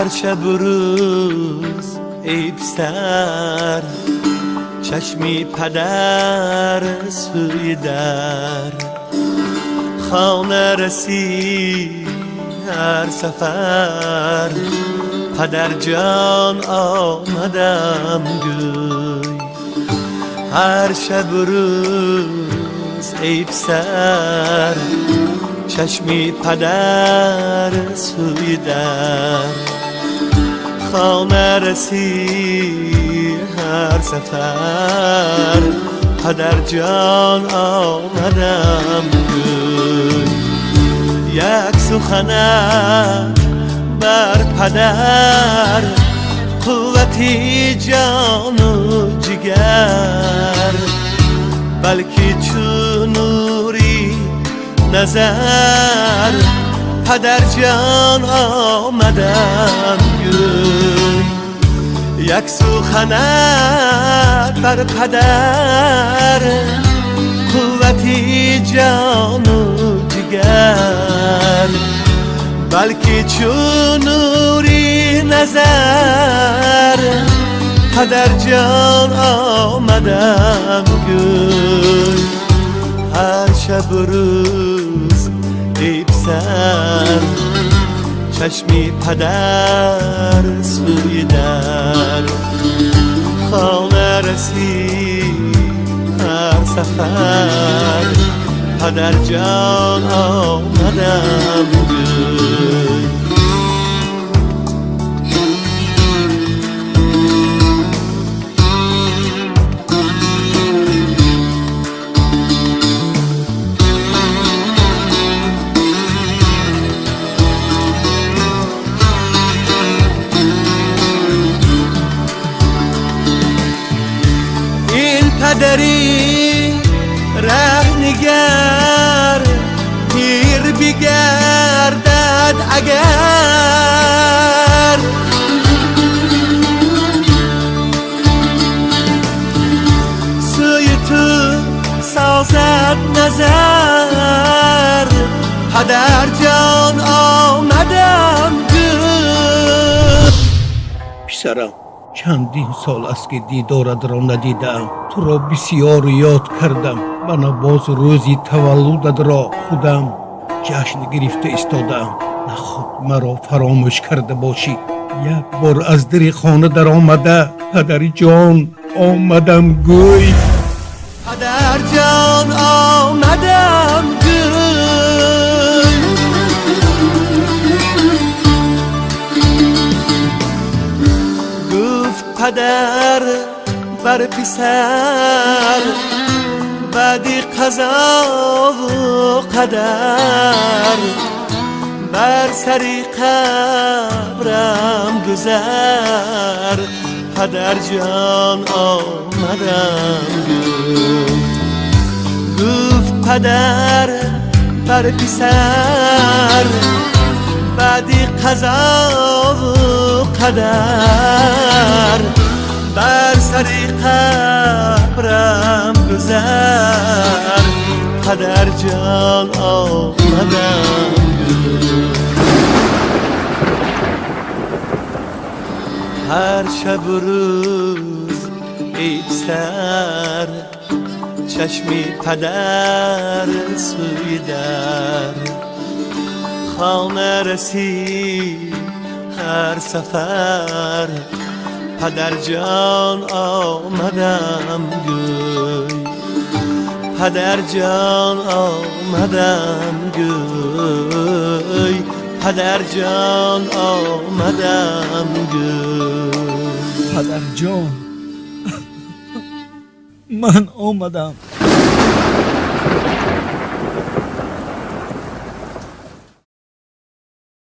هر شب و روز عیب سر چشمی پدر سوی در خانه رسی هر سفر پدر جان آمدم گوی هر شب و روز عیب سر چشمی پدر سوی در خانه رسی هر سفر پدر جان آمدم گوی یک سخنه بر پدر قوتی جان و جگر بلکه چون نوری نظر پدر جان آمدم گوی یک سخنه بر پدر قوتی جان و جگر بلکه چون نوری نظر پدر جان آمدم گوی هر شب و روز عیب سر چشمی پدر سوی در خانه رسی هر سفر پدر جان آمدم گوی این پدری رهنگر پیر بگردد اگر سوی تو سازد نظر پدر جان آمدم گفت پسرم چندین سال است که دیدارت را ندیدم تو را بسیار یاد کردم بنا باز روزی تولدت را خودم جشن گرفته ایستادم نخود مرا فراموش کرده باشی یک بار از در خانه در آمده پدر جان آمدم گوی پدر جان آمدم گوی گفت پدر بر پسر بعدی قضا و قدر بر سری قبرم گذر پدر جان آمدم گفت پدر بر پسر بعدی قضا و قدر بر سری قبرم گذر پدر جان آمدم هر شب و روز عیب سر چشمی پدر سوی در خانه رسی هر سفر پدر جان آمدم گوی پدر جان آمدم گوی پدر جان آمدم گوی پدر جان من آمدم